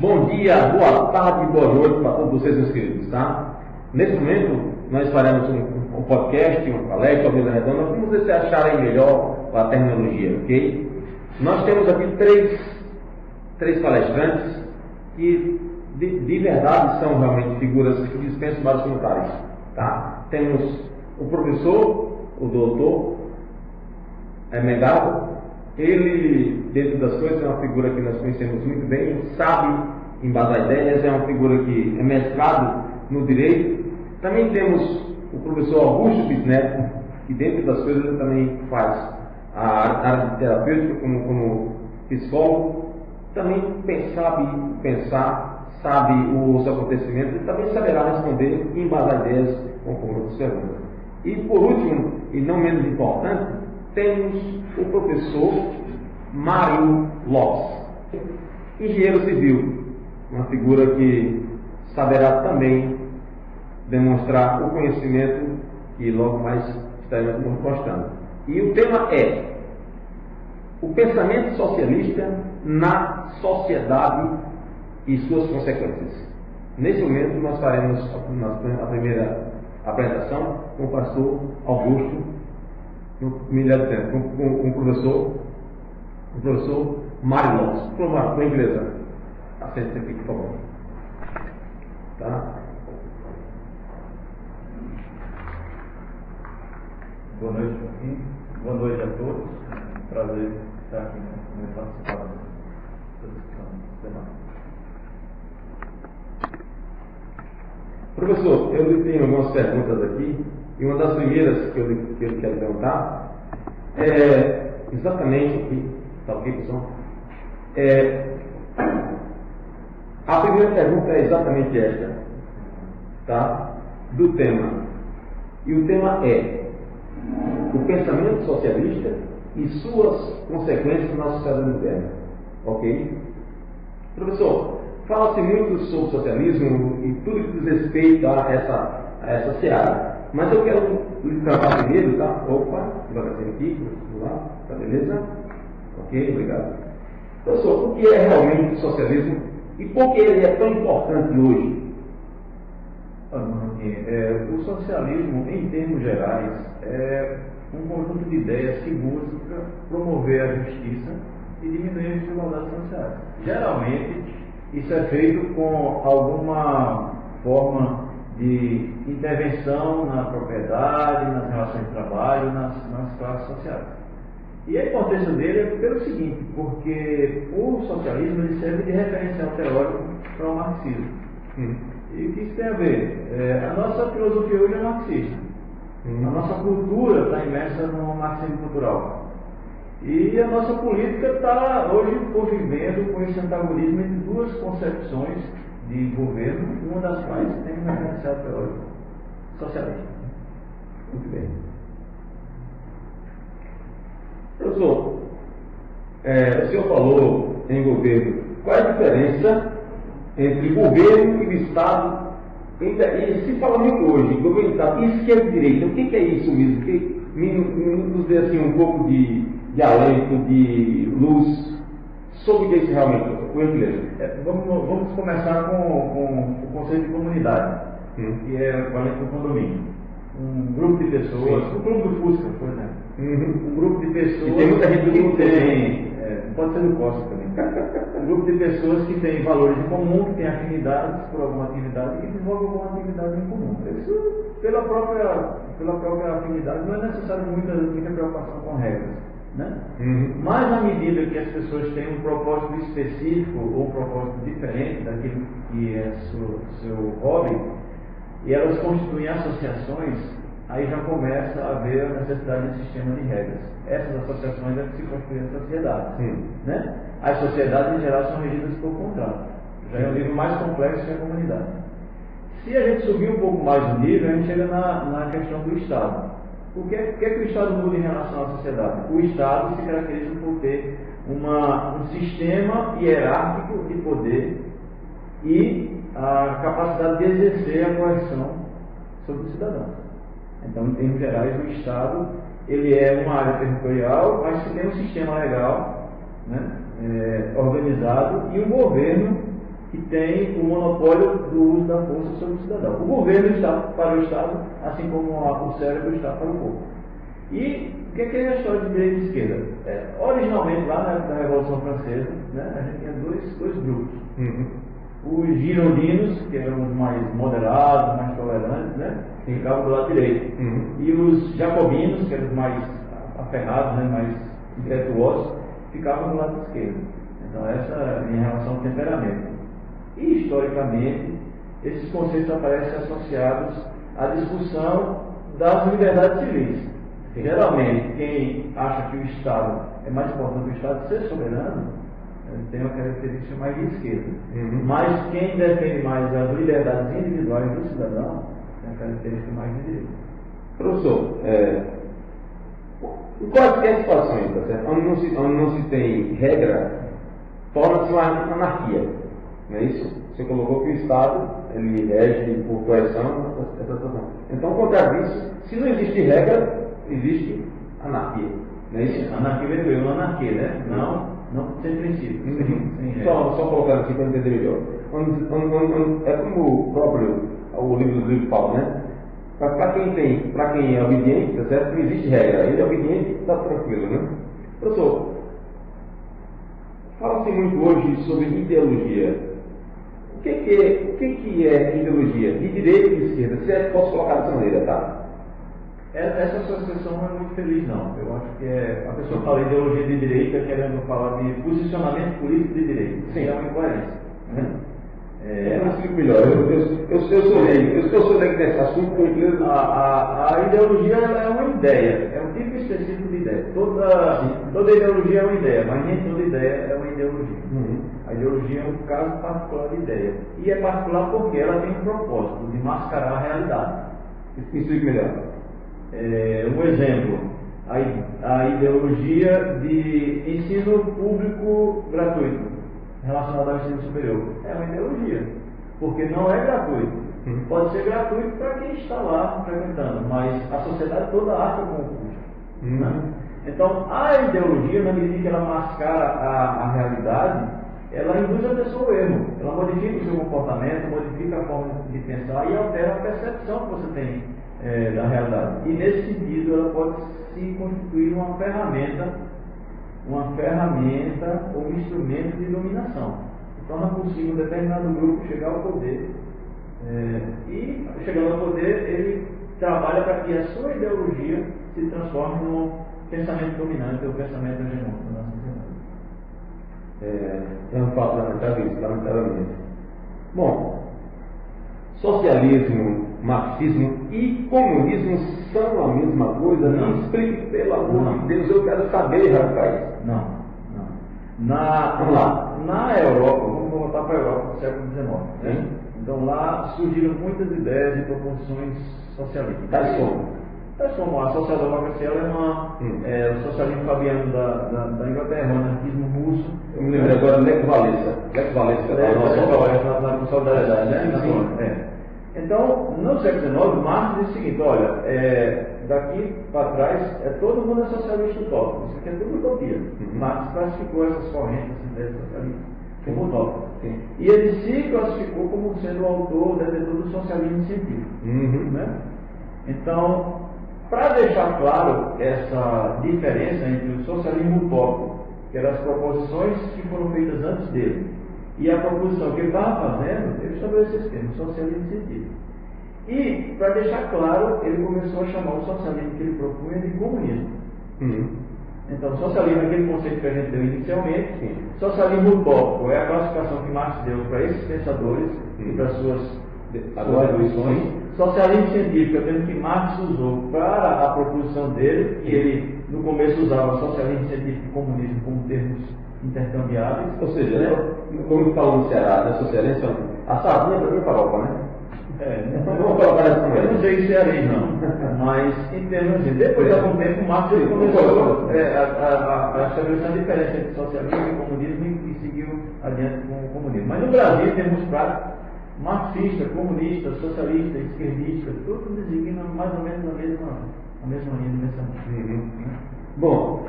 Bom dia, boa tarde, boa noite para todos vocês inscritos, tá? Nesse momento, nós faremos um podcast, uma palestra, uma mesa redonda, como vocês acharem melhor a terminologia, ok? Nós temos aqui três palestrantes que, de verdade, são realmente figuras que dispensam vários comentários, tá? Temos o professor, o doutor Mengardo. Ele, dentro das coisas, é uma figura que nós conhecemos muito bem, sabe embasar ideias, é uma figura que é mestrado no direito. Também temos o professor Augusto Bisneto, que dentro das coisas ele também faz a área de terapêutica como psicólogo. Também sabe pensar, sabe os acontecimentos e também saberá responder e embasar ideias conforme as perguntas. E por último, e não menos importante, temos o professor Mário Lopes, engenheiro civil, uma figura que saberá também demonstrar o conhecimento que logo mais estaremos mostrando. E o tema é o pensamento socialista na sociedade e suas consequências. Nesse momento nós faremos a primeira apresentação com o pastor Augusto, com o professor Mário Lopes. Por inglesa. Assente aqui, por favor. Tá? Boa noite, Joaquim. Boa noite a todos. Prazer estar aqui participando da discussão. Professor, eu tenho algumas perguntas aqui. E uma das primeiras que eu quero perguntar é exatamente aqui, tá ok, pessoal? A primeira pergunta é exatamente esta, tá? Do tema. E o tema é o pensamento socialista e suas consequências na sociedade moderna, ok? Professor, fala-se muito sobre socialismo e tudo que diz respeito a essa seara. Mas eu quero tratar primeiro, tá? Opa, devagarzinho aqui, vamos lá, tá beleza? Ok, obrigado. Professor, o que é realmente o socialismo e por que ele é tão importante hoje? O socialismo, em termos gerais, é um conjunto de ideias que busca promover a justiça e diminuir as desigualdades sociais. Geralmente, isso é feito com alguma forma de intervenção na propriedade, nas relações de trabalho, nas classes sociais. E a importância dele é pelo seguinte, porque o socialismo ele serve de referencial teórico para o marxismo. E o que isso tem a ver? A nossa filosofia hoje é marxista. A nossa cultura está imersa no marxismo cultural. E a nossa política está hoje convivendo com esse antagonismo entre duas concepções de governo, uma das quais tem um referencial teórico socialista. Muito bem. Professor, o senhor falou em governo. Qual é a diferença entre governo e o Estado? E se fala muito hoje, governo e Estado, isso que é direito, o que é isso mesmo? Nos dê assim um pouco de alento, de luz sobre o que é isso realmente. Vamos começar com o conceito de comunidade, que é o equivalente do condomínio. Um grupo de pessoas, o clube do Fusca, por exemplo. Um grupo de pessoas. E tem muita gente que tem. Pode ser do Costa também. Um grupo de pessoas que têm valores em comum, que têm afinidades por alguma atividade e que desenvolvem alguma atividade em comum. Isso, pela própria afinidade, não é necessário muita preocupação com regras. Né? Mas na medida que as pessoas têm um propósito específico ou um propósito diferente daquilo que é seu hobby, e elas constituem associações, aí já começa a haver a necessidade de um sistema de regras. Essas associações é que se construem as sociedades. Né? As sociedades em geral são regidas por contrato. Já é um nível mais complexo que a comunidade. Se a gente subir um pouco mais o nível, a gente chega na questão do Estado. O que é que o Estado muda em relação à sociedade? O Estado se caracteriza por ter um sistema hierárquico de poder e a capacidade de exercer a coerção sobre os cidadãos. Então, em termos gerais, o Estado ele é uma área territorial, mas que tem um sistema legal, né, organizado, e um governo que tem o monopólio do uso da força sobre o cidadão. O governo está para o Estado, assim como o cérebro está para o corpo. E o que é a história de direita e esquerda? Originalmente, lá na época da Revolução Francesa, né, a gente tinha dois grupos. Os girondinos, que eram os mais moderados, mais tolerantes, né, ficavam do lado direito. E os jacobinos, que eram os mais aferrados, né, mais impetuosos, ficavam do lado esquerdo. Então, essa em relação ao temperamento. E, historicamente, esses conceitos aparecem associados à discussão das liberdades civis. Geralmente, quem acha que o Estado é mais importante, o Estado ser soberano, tem uma característica mais de esquerda. Mas quem defende mais as liberdades individuais do cidadão tem a característica mais de direita. Professor, em quaisquer situações, tá certo? Onde não se tem regra, torna-se uma anarquia. Não é isso? Você colocou que o Estado ele rege por coerção essa situação. Então, ao contrário disso, se não existe regra, existe anarquia. Não é isso? Anarquia veio uma anarquia, né? Não sem princípio. Sem só colocando assim para entender melhor. É como o próprio o livro fala, né? Para quem é obediente, tá certo? Não existe regra. Ele é obediente, está tranquilo, né? Professor, fala-se muito hoje sobre ideologia. O que é ideologia? De direita e de esquerda? Se posso colocar dessa maneira, tá? Essa associação não é muito feliz, não. Eu acho que a pessoa fala ideologia de direita querendo falar de posicionamento político de direita. Sim, é uma incoerência. Né? Eu não explico melhor. Eu sou leigo nesse assunto. A ideologia é uma ideia, é um tipo específico de ideia. Toda ideologia é uma ideia, mas nem toda ideia é uma ideologia. A ideologia é um caso particular de ideia. E é particular porque ela tem um propósito de mascarar a realidade. Explique melhor. Um exemplo, a ideologia de ensino público gratuito, relacionado ao ensino superior. É uma ideologia, porque não é gratuito. Pode ser gratuito para quem está lá frequentando, mas a sociedade toda arca com o custo. Né? Então, a ideologia, na medida que ela mascara a realidade, ela induz a pessoa ao erro. Ela modifica o seu comportamento, modifica a forma de pensar e altera a percepção que você tem da realidade. E nesse sentido ela pode se constituir uma ferramenta ou um instrumento de dominação. Torna possível um determinado grupo chegar ao poder e, chegando ao poder, ele trabalha para que a sua ideologia se transforme num pensamento dominante ou pensamento hegemônico na sociedade. É um fato lamentável isso, lamentavelmente. Bom, socialismo, marxismo e comunismo são a mesma coisa? Me explique, pelo amor de Deus, eu quero saber, rapaz. Não. Na Europa, vamos voltar para a Europa do século XIX. Né? Então lá surgiram muitas ideias e proposições socialistas. Tais como a social-democracia alemã, o socialismo fabiano da Inglaterra, o anarquismo russo. Eu me lembro agora do Lech Walesa. Na solidariedade, né? Então, no século XIX, Marx diz o seguinte: olha, daqui para trás, todo mundo é socialista utópico. Isso aqui é tudo utopia. Marx classificou essas correntes, essas ideias socialistas, como utópicas. E ele se classificou como sendo o autor, detentor do socialismo científico. Né? Então, para deixar claro essa diferença entre o socialismo utópico, que eram as proposições que foram feitas antes dele, e a proposição que ele estava fazendo, ele estabeleceu esse termo, socialismo científico. E, para deixar claro, ele começou a chamar o socialismo que ele propunha de comunismo. Então, socialismo é aquele conceito que a gente deu inicialmente. Socialismo utópico é a classificação que Marx deu para esses pensadores e para suas atribuições. Socialismo científico é o termo que Marx usou para a proposição dele, que ele, no começo, usava socialismo científico e comunismo como termos intercambiáveis. Ou seja, como falou no Ceará, da socialista, a sardinha para mim é farofa, né? Não colocar essa coisa. Eu não sei se é aí, não. Mas, em termos assim, depois de algum tempo, Marx começou a estabelecer a diferença entre socialismo e comunismo e seguiu adiante com o comunismo. Mas no Brasil, em termos práticos, marxista, comunista, socialista, esquerdista, tudo designa mais ou menos a mesma linha de pensamento. Bom,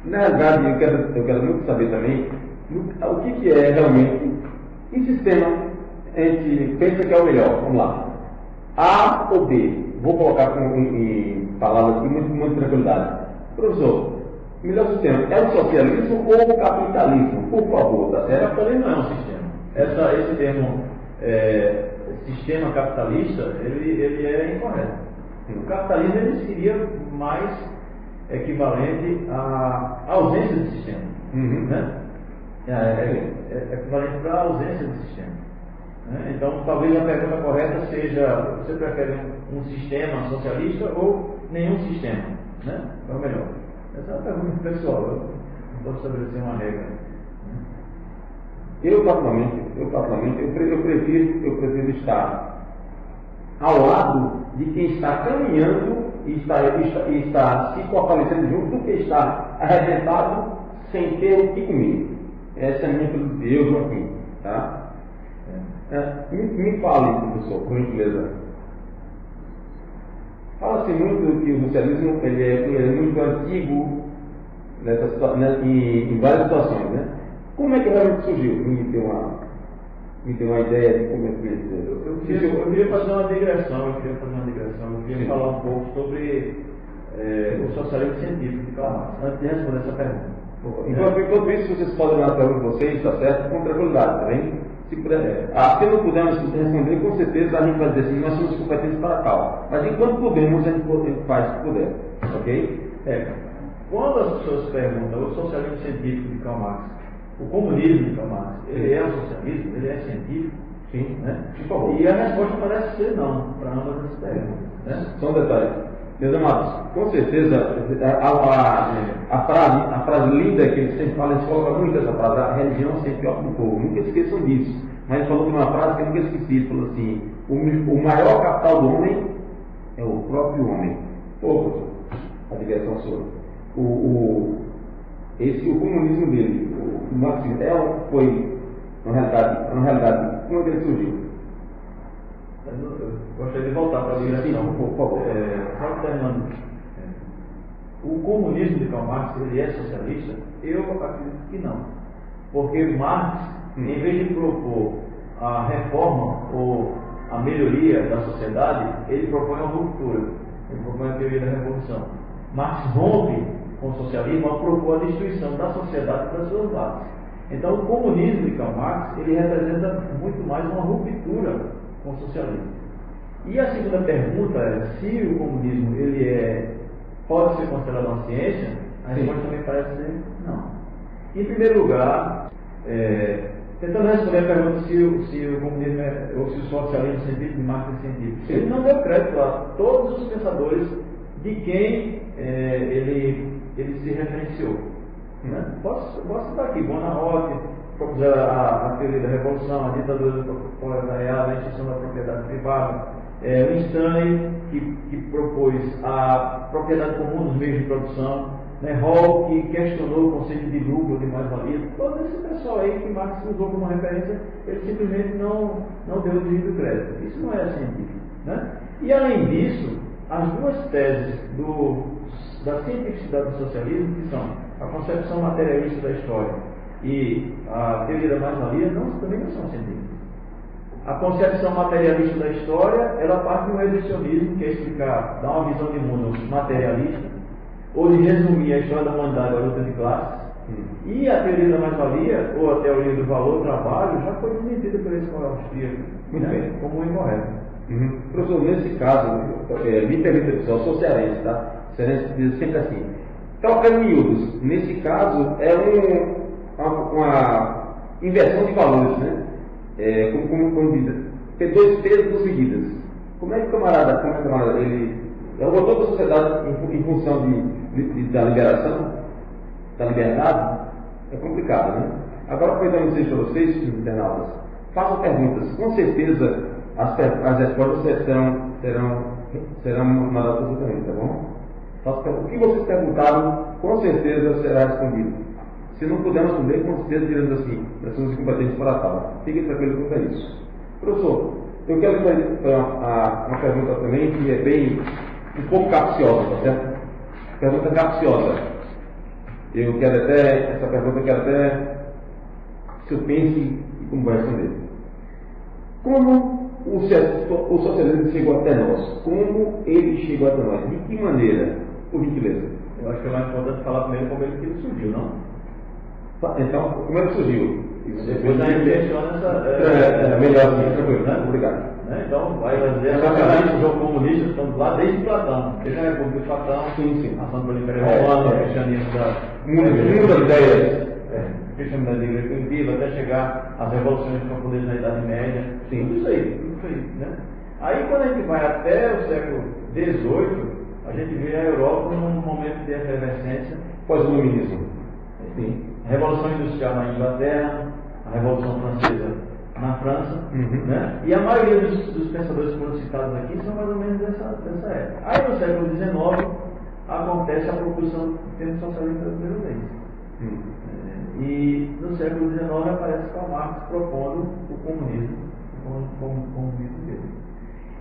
na verdade, eu quero muito saber também o que é realmente Que sistema a gente pensa que é o melhor? Vamos lá. A ou B? Vou colocar em palavras aqui muito, muito tranquilidade. Professor, o melhor sistema é o socialismo ou o capitalismo? Por favor, tá O certo? capitalismo não é um sistema. Esse termo sistema capitalista, ele é incorreto. O capitalismo ele seria mais equivalente à ausência de sistema. Né? É equivalente para a ausência de sistema. Né? Então, talvez a pergunta correta seja: você prefere um sistema socialista ou nenhum sistema? Né? É o melhor. Essa é uma pergunta pessoal. Eu não posso estabelecer uma regra. Eu particularmente, prefiro estar ao lado de quem está caminhando e está se fortalecendo junto do que está arrebentado sem ter o que comer. Essa é a minha filosofia, eu, Joaquim. Tá? Me fale, professor, por gentileza. Fala-se muito que o socialismo ele é muito antigo em várias situações, né? Como é que realmente surgiu? Me tem uma ideia de como é que ele eu queria fazer uma digressão. Eu queria falar um pouco sobre o socialismo científico de Karl Marx, antes de responder essa pergunta. Enquanto isso, vocês podem dar a pergunta de vocês, está certo? Com tranquilidade, tá bem? Se não pudermos responder, com certeza a gente vai dizer assim: nós somos competentes para tal. Mas enquanto podemos, a gente faz o que puder. Ok? Quando as pessoas perguntam o socialismo científico de Karl Marx, o comunismo de Karl Marx, ele é um socialismo? Ele é científico? Sim. Né? E a resposta parece ser não, para ambas as perguntas. Né? Só um detalhe. Meus amados, com certeza a frase linda que ele sempre fala, ele coloca muito essa frase: a religião sempre opera o povo. Nunca esqueçam disso. Mas ele falou de uma frase que eu nunca esqueci. Ele falou assim: o maior capital do homem é o próprio homem. Professor, a direção sua. O comunismo dele, o marxismo, foi uma realidade, como é que ele surgiu? Eu gostaria de voltar para a direção. Por favor. Só terminando. O comunismo de Karl Marx, ele é socialista? Eu acredito que não. Porque Marx, em vez de propor a reforma ou a melhoria da sociedade, ele propõe uma ruptura. Ele propõe a teoria da revolução. Marx rompe com o socialismo ao propor a destruição da sociedade e das suas bases. Então, o comunismo de Karl Marx, ele representa muito mais uma ruptura com o socialismo. E a segunda pergunta é: se o comunismo pode ser considerado uma ciência? A resposta também parece ser não. Em primeiro lugar, tentando responder a pergunta se o comunismo ou se o socialismo científico de Marx é científico, ele não deu crédito a todos os pensadores de quem ele se referenciou. Né? Posso citar aqui: Bonaparte propuseram a teoria da revolução, a ditadura do proletariado, a instituição da propriedade privada, Einstein, que propôs a propriedade comum dos meios de produção, Hall, que questionou o conceito de lucro, de mais-valia. Todo esse pessoal aí que Marx usou como referência, ele simplesmente não deu o devido crédito. Isso não é científico. Né? E além disso, as duas teses da cientificidade do socialismo, que são a concepção materialista da história e a teoria da mais-valia, também não são científicas. A concepção materialista da história, ela parte do reducionismo, que é explicar, dar uma visão de mundo materialista, ou de resumir a história da humanidade à luta de classes. E a teoria da mais-valia, ou a teoria do valor-trabalho, já foi desmentida por esse austríaco, como incorreto. Professor, nesse caso, me permita, pessoal, eu sou cearense, tá? Cearense diz sempre assim: trocando miúdos. Nesse caso, é uma inversão de valores, né? Como diz, tem dois pesos, duas medidas. Como é que o camarada, ele botou para a sociedade em função da liberação, da liberdade? É complicado, né? Agora, aproveitando vocês para vocês, internautas, façam perguntas. Com certeza, as respostas serão mandadas para você também, tá bom? O que vocês perguntaram, com certeza será respondido. Se não pudermos responder, com certeza diremos assim: nós somos incompetentes para tal. Fiquem tranquilos quanto a isso. Professor, eu quero fazer uma pergunta também que é bem um pouco capciosa, tá certo? Pergunta capciosa. Essa pergunta eu quero até que eu pense como vai responder. Como o socialismo chegou até nós? Como ele chegou até nós? De que maneira? Por gentileza. Eu acho que é mais importante falar primeiro como ele surgiu, não? Então, como ele surgiu? Depois a gente menciona essa... melhor assim, tranquilo, né? Obrigado. Né? Então, vai dizer que o jogo comunista estamos lá desde Platão. Seja a República de Platão, sim. a ação do Império Romano, o cristianismo da... Muitas ideias. O cristianismo da Igreja Primitiva, até chegar às revoluções camponesas na Idade Média. Sim. Tudo isso aí, né? Aí, quando a gente vai até o século XVIII, a gente vê a Europa num momento de efervescência. Pós-iluminismo. Sim. A Revolução Industrial na Inglaterra, a Revolução Francesa na França, né? E a maioria dos pensadores que foram citados aqui são mais ou menos dessa época. Aí no século XIX acontece a propulsão do termo socialista da primeira vez. E no século XIX aparece Karl Marx propondo o comunismo, como comunismo dele.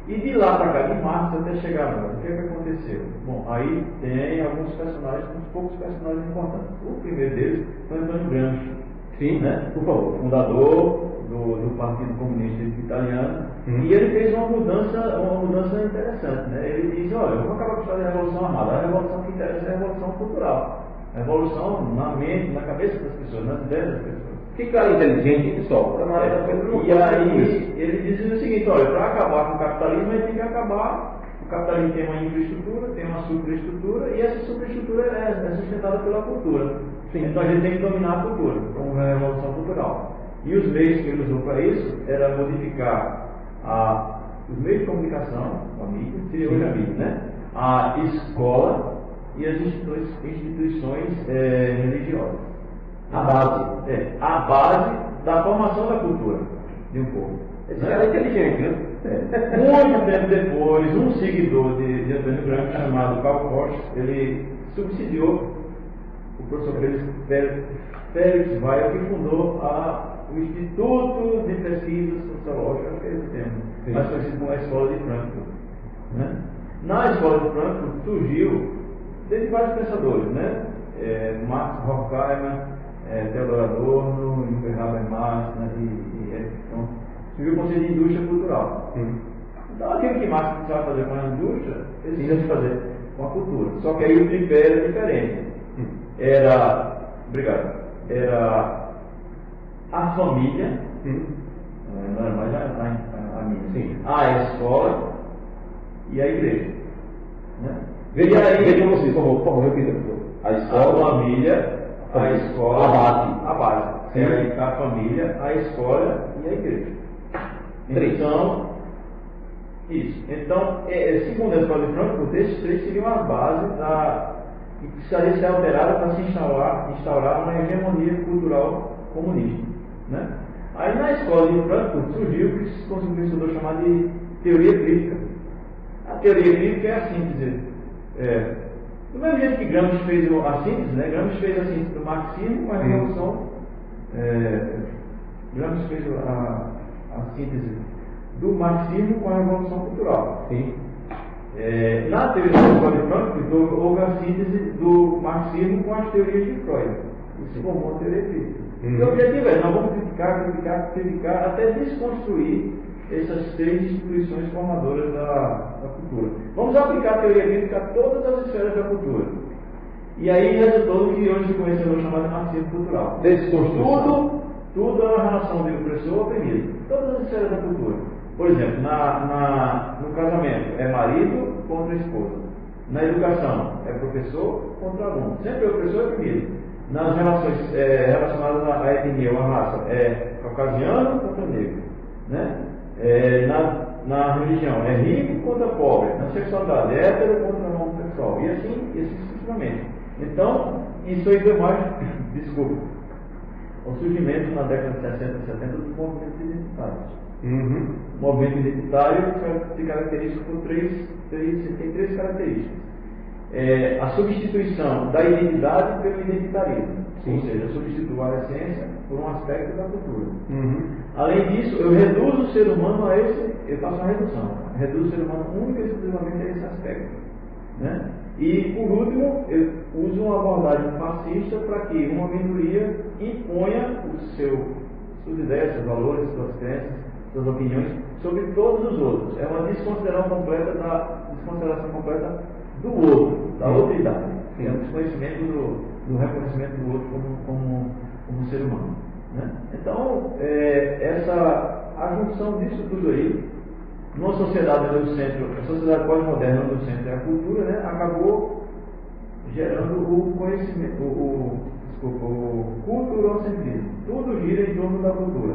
E de lá para cá, de Marx até chegar agora, o que é que aconteceu? Bom, aí tem alguns personagens, uns poucos personagens importantes. O primeiro deles foi Antônio Gramsci. Sim, né? Por favor. Fundador do Partido Comunista Italiano. E ele fez uma mudança interessante, né? Ele diz, olha, vamos acabar com a história da Revolução Armada. A revolução que interessa é a Revolução Cultural. A revolução na mente, na cabeça das pessoas, nas ideias das pessoas. Que cara inteligente, pessoal. E aí ele diz o seguinte, olha, para acabar com o capitalismo, a gente tem que acabar. O capitalismo tem uma infraestrutura, tem uma superestrutura, e essa superestrutura é sustentada pela cultura. Sim. Então a gente tem que dominar a cultura, como uma revolução cultural. E os meios que ele usou para isso era modificar os meios de comunicação, a mídia, seria hoje a mídia, né? A escola e as instituições religiosas. A base da formação da cultura de um povo. Esse cara é inteligente, né? Muito tempo depois, um seguidor de Antônio Gramsci, chamado Karl Korsch, ele subsidiou o professor Felix Weyer, que fundou o Instituto de Pesquisas Sociológicas, acho que é esse termo, mas conhecido como a Escola de Frankfurt. Né? Na Escola de Frankfurt surgiu desde vários pensadores, né? Max Horkheimer, Theodor Adorno, Jürgen Habermas, né? e Erich Fromm. Surgiu o conceito de indústria cultural. Então aquilo que Marx precisava fazer com a indústria, precisa de fazer com a cultura. Só que aí o tripé era diferente. Era a família, não era mais a minha, a escola e a igreja. Né? Veja vocês, por favor, repita. A escola, a família, a escola, a base. A família, a escola e a igreja. Então, isso. Então, segundo a Escola de Frankfurt, esses três seriam a base que precisaria ser alterada para se instaurar uma hegemonia cultural comunista. Né? Aí na Escola de Frankfurt surgiu o que se conseguiu um estudar chamado de teoria crítica. A teoria crítica é a síntese. Do mesmo jeito que Gramsci fez a síntese, né? Gramsci fez a síntese do marxismo com a revolução. Gramsci fez a síntese do marxismo com a revolução cultural. Na teoria da Escola de Frankfurt houve a síntese do marxismo com as teorias de Freud. Isso formou a teoria crítica. E o objetivo nós vamos criticar até desconstruir essas três instituições formadoras da cultura. Vamos aplicar a teoria crítica a todas as esferas da cultura. E aí resultou no que hoje se conheceu chamado marxismo cultural. Tudo é uma relação de opressor oprimido. Todas as esferas da cultura. Por exemplo, no casamento é marido contra esposa. Na educação é professor contra aluno. Sempre é opressor e oprimido. Nas relações relacionadas à etnia ou à raça é caucasiano contra negro. Né? Na religião é rico contra pobre. Na sexualidade é hétero contra homossexual. E assim sucessivamente. Então, isso aí deu mais, o surgimento na década de 60 e 70 dos movimentos identitários. O movimento identitário se caracteriza por tem três características. A substituição da identidade pelo identitarismo. Ou seja, substituo a essência por um aspecto da cultura. Além disso, eu reduzo o ser humano eu faço uma redução. Reduzo o ser humano única e exclusivamente a esse aspecto. Né? E, por último, eu uso uma abordagem fascista para que uma minoria imponha suas ideias, seus valores, suas crenças, suas opiniões sobre todos os outros. É uma desconsideração completa do outro, da outra idade. É um desconhecimento do reconhecimento do outro como ser humano. Né? Então, a junção disso tudo aí, numa sociedade onde o centro, a sociedade pós-moderna onde o centro é a cultura, né, acabou gerando o conhecimento, o culturocentrismo. Tudo gira em torno da cultura.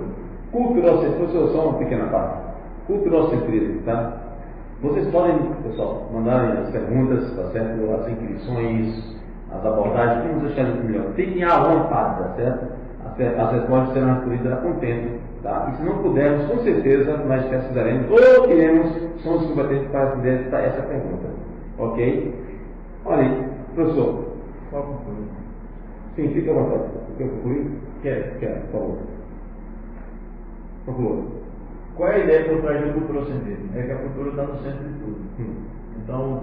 Culturocentrismo, só uma pequena parte. Culturocentrismo, tá? Vocês podem, pessoal, mandarem as perguntas, tá certo? As inscrições, as abordagens, que nos deixarem melhor. Fiquem à vontade, tá certo? As respostas serão recolhidas a contento, tá? E se não pudermos, com certeza, nós pesquisaremos ou teremos somos competentes para responder essa pergunta. Ok? Olha aí, professor. Qual concluir? Sim, fica à vontade. Quer concluir? Quero, por favor. Conclua. Qual é a ideia por trás do culturocentrismo? É que a cultura está no centro de tudo. Então,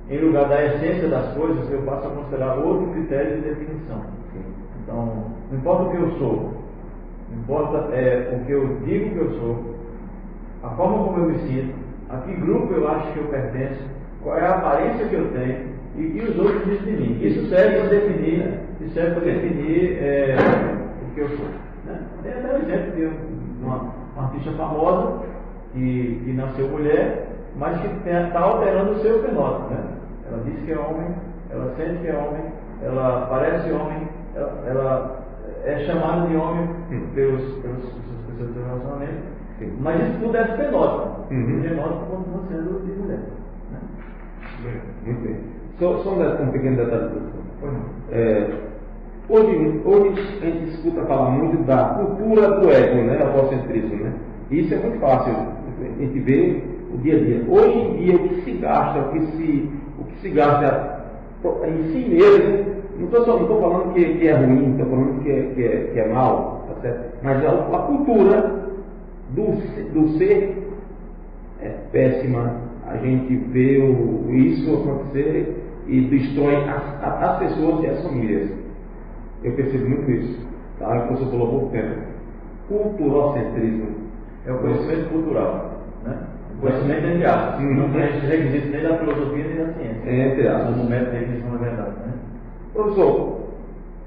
em lugar da essência das coisas, eu passo a considerar outro critério de definição. Então, não importa o que eu sou, importa o que eu digo que eu sou, a forma como eu me sinto, a que grupo eu acho que eu pertenço, qual é a aparência que eu tenho e o que os outros dizem de mim. Isso serve para definir, o que eu sou. Né? Tem até um exemplo de uma artista famosa que nasceu mulher, mas que está alterando o seu fenótipo. Né? Ela diz que é homem, ela sente que é homem, ela parece homem, ela é chamada de homem pelas pessoas do relacionamento, mas isso tudo é fenótipo. O fenótipo continua sendo de mulher. Né? Muito bem. Só um pequeno detalhe. Hoje a gente escuta falar muito da cultura do ego, né? O egocentrismo, né? E isso é muito fácil. A gente vê o dia a dia. Hoje em dia, o que se gasta, o que se gasta em si mesmo, não estou falando que é ruim, estou falando que é mal, tá certo? Mas a cultura do ser é péssima. A gente vê isso acontecer e destrói as pessoas e as famílias. Eu percebo muito isso. Tá? O professor falou há pouco tempo. Culturocentrismo é o conhecimento cultural. Né? O conhecimento entre aspas. Não tem esses requisitos nem da filosofia nem da ciência. Entre aspas. No momento da definição da verdade. Né? Professor,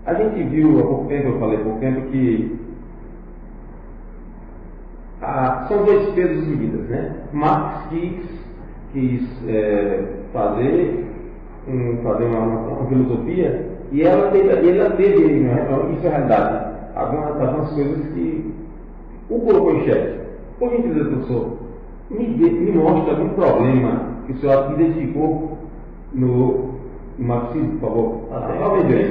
a gente viu há pouco tempo, eu falei há pouco tempo, que são dois pesos e medidas, né? Marx quis fazer uma filosofia e ela teve, né? Isso é realidade, algumas coisas que o colocou em xeque. Por gentileza, professor, me mostra algum problema que o senhor identificou no marxismo, por favor.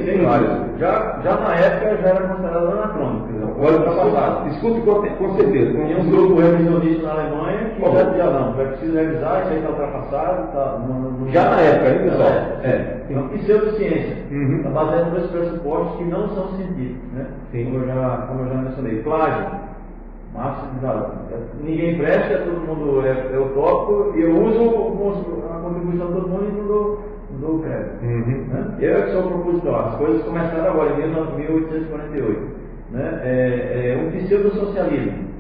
Tem vários. Já na época já era considerado anacrônico. Escute com certeza. Tinha um grupo revisionista na Alemanha que já dizia, não, é preciso revisar, isso aí está ultrapassado. Já na época, hein, pessoal? Então, pseudociência. Está baseado em dois pressupostos que não são científicos, né? Como eu já mencionei. Plágio. Marx diz, ninguém presta, todo mundo é utópico, e eu uso a contribuição de todo mundo e não dou crédito. Né? Eu é que sou o propositor. As coisas começaram agora, em 1848. Né? Um pseudo-socialismo.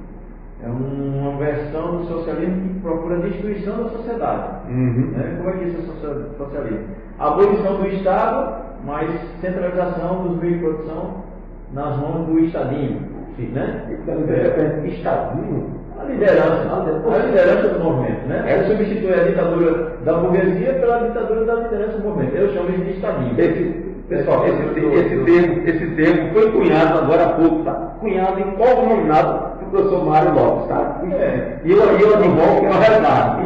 É uma versão do socialismo que procura a destruição da sociedade. Né? Como é que isso é socialismo? Abolição do Estado, mas centralização dos meios de produção nas mãos do Estadinho. Né? Estadinho? A liderança do movimento. Né? Ela substitui a ditadura da burguesia pela ditadura da liderança do movimento. Eu chamo isso de Estadinho. Pessoal, esse termo foi cunhado agora há pouco, tá? Cunhado em cognominado do professor Mário Lopes, tá? E eu advogo que é uma realidade.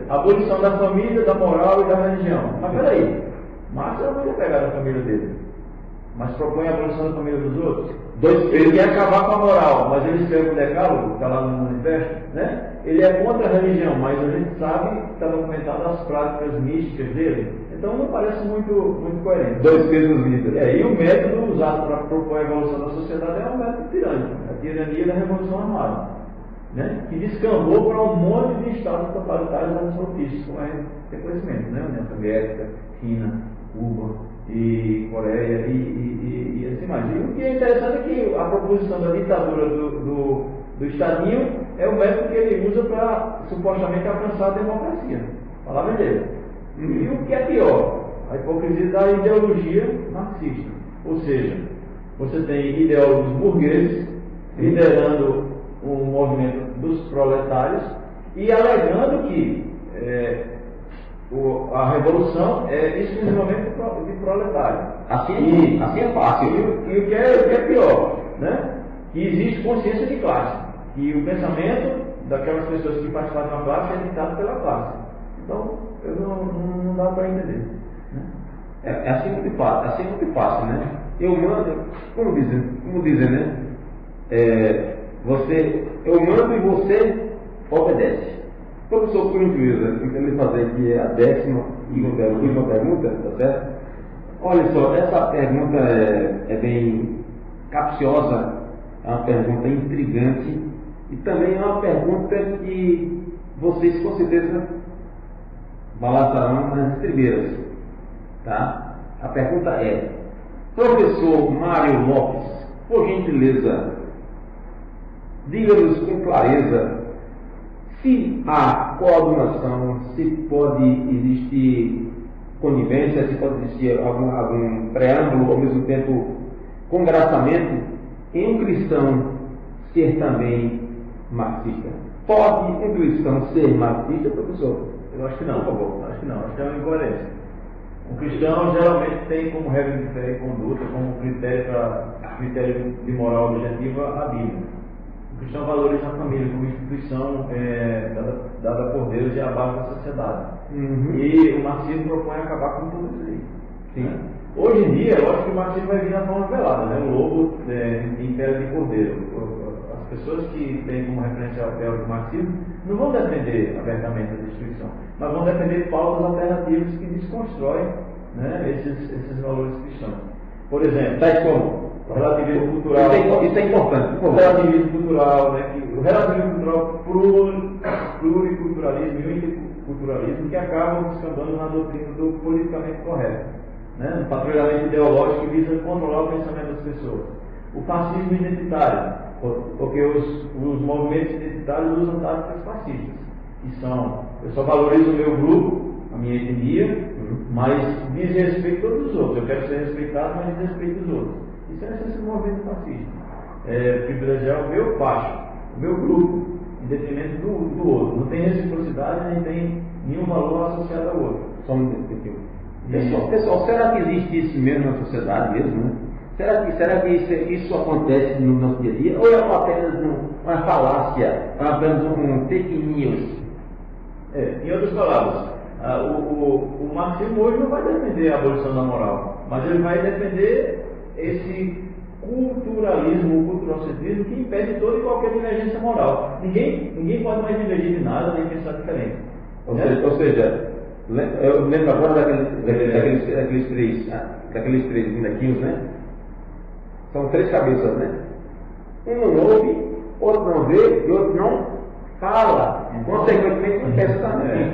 Abolição da família, da moral e da religião. Mas peraí, Marx não vai pegar da família dele, mas propõe a abolição da família dos outros. Ele quer acabar com a moral, mas ele escreve o decálogo, que está lá no manifesto, né? Ele é contra a religião, mas a gente sabe que está documentado as práticas místicas dele. Então não parece muito coerente. Dois pesos medidas. E o método usado para propor a evolução da sociedade é um método tirânico, a tirania da Revolução Armada, né? Que descambou para um monte de estados totalitários antes propícios, como a gente tem conhecimento, né? União Soviética, China, Cuba, e Coreia e assim mais. E o que é interessante é que a proposição da ditadura do Estadinho é o método que ele usa para supostamente alcançar a democracia. A palavra dele. E o que é pior? A hipocrisia da ideologia marxista. Ou seja, você tem ideólogos burgueses liderando um movimento dos proletários e alegando que a revolução é exclusivamente de proletário. Assim é fácil. E o que é pior, né? Que existe consciência de classe. E o pensamento daquelas pessoas que participam da classe é ditado pela classe. Então, não dá para entender. Né? É assim muito fácil, né? Eu mando, como dizem, né? Eu mando e você obedece. Professor, por gentileza, eu quero lhe fazer aqui a 10ª e última pergunta, tá certo? Olha só, essa pergunta é bem capciosa, é uma pergunta intrigante e também é uma pergunta que vocês com certeza balançarão nas estribeiras, tá? A pergunta é: professor Mário Lopes, por gentileza, diga-nos com clareza se há coordenação, se pode existir conivência, se pode existir algum preâmbulo, ao mesmo tempo congraçamento em um cristão ser também marxista. Pode um cristão ser marxista, professor? Eu acho que não, por favor. Acho que não. Acho que é uma incoerência. O cristão geralmente tem como regra de fé e conduta, como critério de moral objetiva, a Bíblia. O cristão valoriza a família como instituição dada por Deus e a base da sociedade. E o marxismo propõe acabar com tudo isso aí. Sim. Hoje em dia, eu acho que o marxismo vai vir na forma velada, né? O lobo em pele de cordeiro. As pessoas que têm como referência o teórico marxismo não vão defender abertamente a instituição, mas vão defender pautas alternativas que desconstroem, né, esses valores cristãos. Por exemplo, o relativismo cultural. Isso é importante. O relativismo cultural, né, o relativismo cultural pluriculturalismo e o interculturalismo que acabam descambando na doutrina do politicamente correto, né, no patrulhamento ideológico que visa controlar o pensamento das pessoas. O fascismo identitário, porque os movimentos identitários usam táticas fascistas, que são: eu só valorizo o meu grupo, a minha etnia, mas desrespeito todos os outros. Eu quero ser respeitado, mas desrespeito os outros. Isso é a essência do movimento fascista. Privilegiar o meu facho, o meu grupo, em detrimento do outro. Não tem reciprocidade, nem tem nenhum valor associado ao outro. Só um detalhe. Pessoal, será que existe isso mesmo na sociedade mesmo, né? Será que isso acontece no nosso dia a dia? Ou é apenas uma falácia, apenas um fake news? Em outras palavras, o marxismo hoje não vai defender a abolição da moral, mas ele vai defender esse culturalismo, o culturocentrismo que impede toda e qualquer divergência moral. Ninguém pode mais divergir de nada, nem pensar diferente. Ou seja, eu lembro agora daqueles três bonequinhos, né? São 3 cabeças, né? Um não ouve, outro não vê e outro não fala. Consequentemente, não pensa também.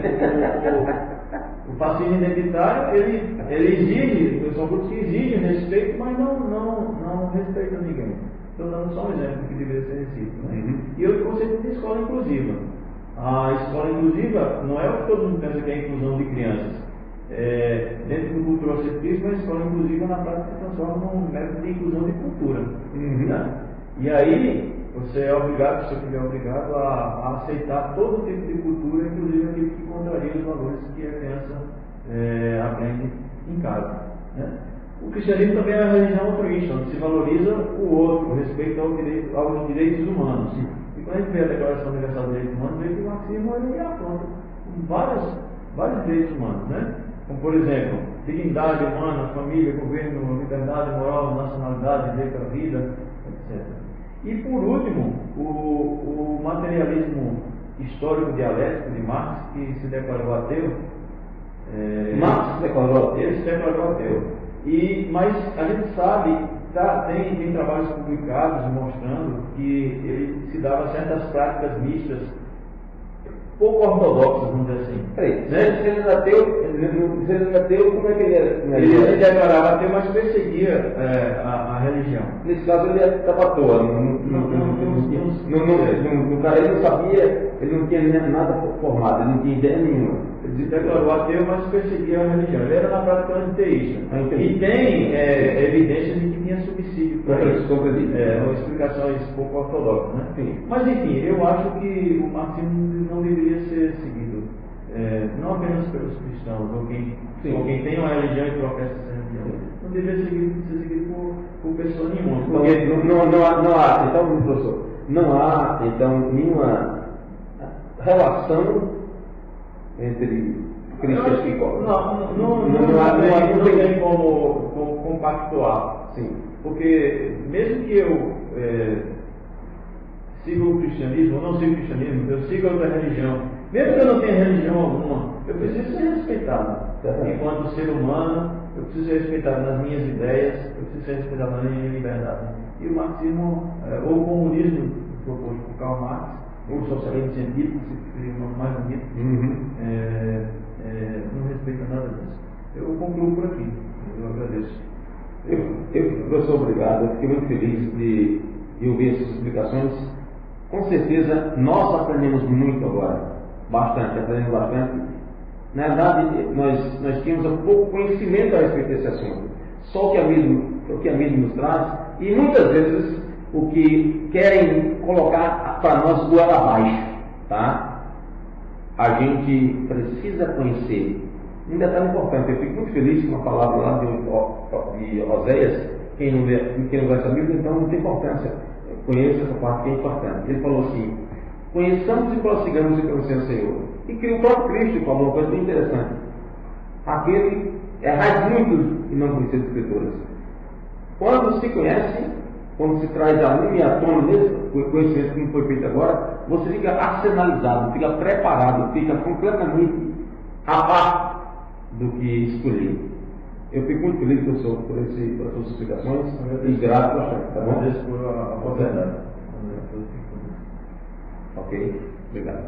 O fascismo identitário, ele exige, são grupos que exigem respeito, mas não respeitam ninguém. Estou dando só um exemplo do que deveria ser recíproco. Né? E outro conceito de escola inclusiva. A escola inclusiva não é o que todo mundo pensa que é a inclusão de crianças. Dentro do culturocentrismo, a escola inclusiva na prática se transforma num método de inclusão de cultura. Né? E aí, você é obrigado, se você estiver obrigado, a aceitar todo tipo de cultura, inclusive aquilo que contraria os valores que a criança aprende em casa. Né? O cristianismo também é uma religião altruísta, onde se valoriza o outro, o respeito aos direitos humanos. E quando a gente vê a Declaração Universal dos Direitos Humanos, vê que o marxismo ele afronta vários direitos humanos, né? Como, por exemplo, dignidade humana, família, governo, liberdade moral, nacionalidade, direito à vida, etc. E, por último, o materialismo histórico dialético de Marx, que se declarou ateu. Marx se declarou ateu? Ele se declarou ateu. Mas a gente sabe, tem trabalhos publicados mostrando que ele se dava certas práticas mistas pouco ortodoxas, vamos dizer assim. Peraí, se ele era ateu, como é que ele era? Ele se declarava ateu, mas perseguia a religião. Nesse caso ele estava à toa, no cara ele não sabia, ele não tinha nada formado, ele não tinha ideia nenhuma. Ele se declarou ateu, mas perseguia a religião. Ele era na prática anteísta. E tem evidências de que tinha subsídio para isso. Uma explicação pouco ortodoxa, né? Sim. Mas enfim, eu acho que o marxismo não deveria ser seguido não apenas pelos cristãos, ou quem tem uma religião e professa essa religião. Não deveria ser seguido por pessoa nenhuma. Porque não há, então, professor, não há, então, nenhuma relação entre cristãos e não tem como compactuar. Sim. Porque mesmo que eu siga o cristianismo, ou não siga o cristianismo, eu siga outra religião, mesmo que eu não tenha religião alguma, eu preciso ser respeitado. Enquanto ser humano, eu preciso ser respeitado nas minhas ideias, eu preciso ser respeitado na minha liberdade. E o marxismo, ou o comunismo proposto por Karl Marx, ou o socialismo científico, se preferir um nome mais bonito, não respeita nada disso. Eu concluo por aqui. Eu agradeço. Professor, obrigado. Eu fiquei muito feliz de ouvir essas explicações. Com certeza, nós aprendemos muito agora. Aprendemos bastante. Na verdade, nós tínhamos pouco conhecimento a respeito desse assunto. Só o que a mídia nos traz, e muitas vezes o que querem colocar para nós goela abaixo, tá? A gente precisa conhecer. Um detalhe importante, eu fico muito feliz com a palavra lá de Oséias. Quem não lê essa Bíblia, então não tem importância. Conheça essa parte que é importante. Ele falou assim: conheçamos e prossigamos em conhecer o Senhor. E que o próprio Cristo falou uma coisa bem interessante. Aquele errais muitos e não conhecer as Escrituras. Quando se conhece, quando se traz a lume e à tona mesmo, o conhecimento que não foi feito agora, você fica arsenalizado, fica preparado, fica completamente a par do que escolher. Eu fico muito feliz, professor, por suas explicações e grato bastante, tá bom? Agradeço por a oportunidade. Ok, obrigado.